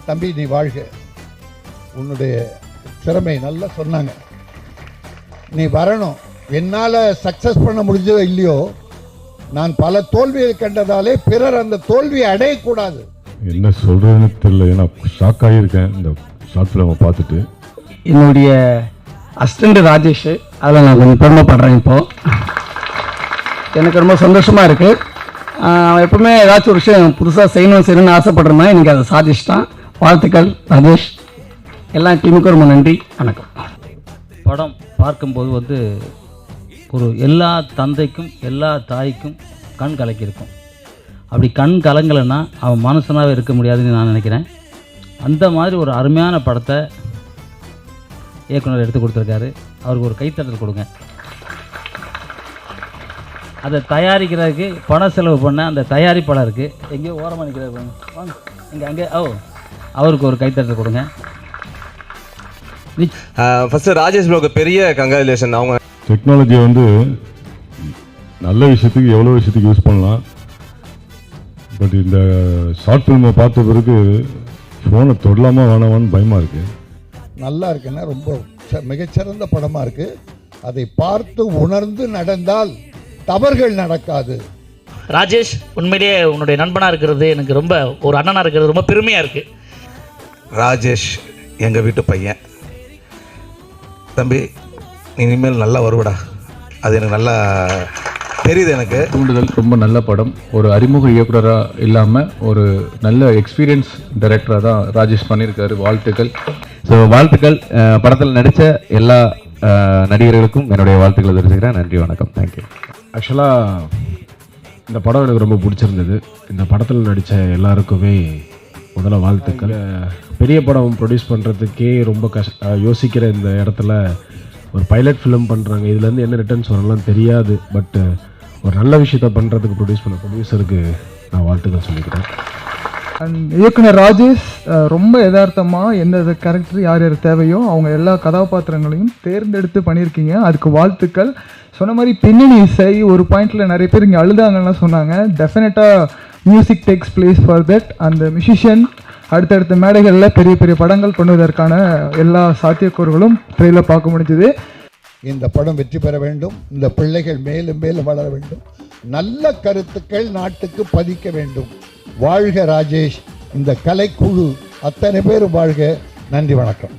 தம்பி நீ வாழ்க, உன்னுடைய திறமை நல்லா சொன்னாங்க, நீ வரணும். என்னால் சக்ஸஸ் பண்ண முடிஞ்சதோ இல்லையோ, நான் பல தோல்வியை கண்டதாலே பிறர் அந்த தோல்வியை அடையக்கூடாது. என்ன சொல்றதுன்னு தெரியல, ஏன்னா ஷாக் ஆகியிருக்கேன் இந்த ஷார்ட் ஃபிலிமை பார்த்துட்டு. என்னுடைய அசிஸ்டண்ட் ராஜேஷ், அதில் நான் கொஞ்சம் பெருமைப்படுறேன். இப்போது எனக்கு ரொம்ப சந்தோஷமாக இருக்குது. எப்பவுமே ஏதாச்சும் ஒரு விஷயம் புதுசாக செய்யணும்னு ஆசைப்படுறேன்னா இன்றைக்கி அதை சாதிச்சிட்டான். வாழ்த்துக்கள் ராஜேஷ். எல்லா டீமுக்கும் ரொம்ப நன்றி, வணக்கம். படம் பார்க்கும்போது ஒரு எல்லா தந்தைக்கும் எல்லா தாய்க்கும் கண் கலக்கியிருக்கும். அப்படி கண் கலங்கலைன்னா அவன் மனுஷனாகவே இருக்க முடியாதுன்னு நான் நினைக்கிறேன். அந்த மாதிரி ஒரு அருமையான படத்தை இயக்குனர் எடுத்து கொடுத்துருக்காரு. அவருக்கு ஒரு கைத்தட்டல் கொடுங்க. அதை தயாரிக்கிறதுக்கு பண செலவு பண்ண அந்த தயாரிப்பாளருக்கு எங்கேயோ ஓரமாக நிற்கிறாரு வாங்க இங்கே அங்கே அவருக்கு ஒரு கைத்தட்டல் கொடுங்க. ஃபஸ்ட்டு ராஜேஷ் ப்ரோக்கு பெரிய கங்க்ராச்சுலேஷன். அவங்க டெக்னாலஜியை நல்ல விஷயத்துக்கு எவ்வளோ விஷயத்துக்கு யூஸ் பண்ணலாம். பட் இந்த ஷார்ட் ஃபிலிமை பார்த்த பிறகு ஃபோனை தொடலாமா வேணாமான்னு பயமாக இருக்குது. நல்லா இருக்குன்னா ரொம்ப மிகச்சிறந்த படமாக இருக்குது. அதை பார்த்து உணர்ந்து நடந்தால் தவறுகள் நடக்காது. ராஜேஷ், உண்மையிலேயே உன்னுடைய நண்பனாக இருக்கிறது எனக்கு ரொம்ப, ஒரு அண்ணனாக இருக்கிறது ரொம்ப பெருமையாக இருக்குது. ராஜேஷ் எங்கள் வீட்டு பையன். தம்பி இனிமேல் நல்லா வருவடா, அது எனக்கு நல்லா தெரியுது. எனக்கு தூண்டுதல் ரொம்ப நல்ல படம். ஒரு அறிமுக இயக்குனராக இல்லாமல் ஒரு நல்ல எக்ஸ்பீரியன்ஸ் டைரக்டராக தான் ராஜேஷ் பண்ணியிருக்காரு. வாழ்த்துக்கள். ஸோ வாழ்த்துக்கள். படத்தில் நடித்த எல்லா நடிகர்களுக்கும் என்னுடைய வாழ்த்துக்களை தெரிவிக்கிறேன். நன்றி, வணக்கம், தேங்க்யூ. ஆக்சுவலாக இந்த படம் எனக்கு ரொம்ப பிடிச்சிருந்தது. இந்த படத்தில் நடித்த எல்லாருக்குமே முதல்ல வாழ்த்துக்கள். பெரிய படம் ப்ரொடியூஸ் பண்ணுறதுக்கே ரொம்ப யோசிக்கிற இந்த இடத்துல ஒரு பைலட் ஃபிலிம் பண்ணுறாங்க. இதுலேருந்து என்ன ரிட்டர்ன்ஸ் வரலாம் தெரியாது. பட் ஒரு நல்ல விஷயத்த பண்ணுறதுக்கு ப்ரொடியூஸ் பண்ண ப்ரொடியூசருக்கு நான் வாழ்த்துக்கள் சொல்லிக்கிறேன். அண்ட் இயக்குனர் ராஜேஷ் ரொம்ப யதார்த்தமாக எந்த கேரக்டர் யார் யார் தேவையோ அவங்க எல்லா கதாபாத்திரங்களையும் தேர்ந்தெடுத்து பண்ணியிருக்கீங்க. அதுக்கு வாழ்த்துக்கள். சொன்ன மாதிரி பின்னணி இசை ஒரு பாயிண்டில் நிறைய பேர் இங்கே அழுதாங்கன்னு சொன்னாங்க. டெஃபினட்டாக music takes place for that. அந்த மியூசிஷியன் அடுத்தடுத்த மேடைகளில் பெரிய பெரிய படங்கள் பண்ணுவதற்கான எல்லா சாத்தியக்கூறுகளும் ட்ரெயிலில் பார்க்க முடிஞ்சுது. இந்த படம் வெற்றி பெற வேண்டும். இந்த பிள்ளைகள் மேலும் மேலும் வளர வேண்டும். நல்ல கருத்துக்கள் நாட்டுக்கு பதிக்க வேண்டும். வாழ்க ராஜேஷ், இந்த கலைக்குழு அத்தனை பேரும் வாழ்க. நன்றி, வணக்கம்.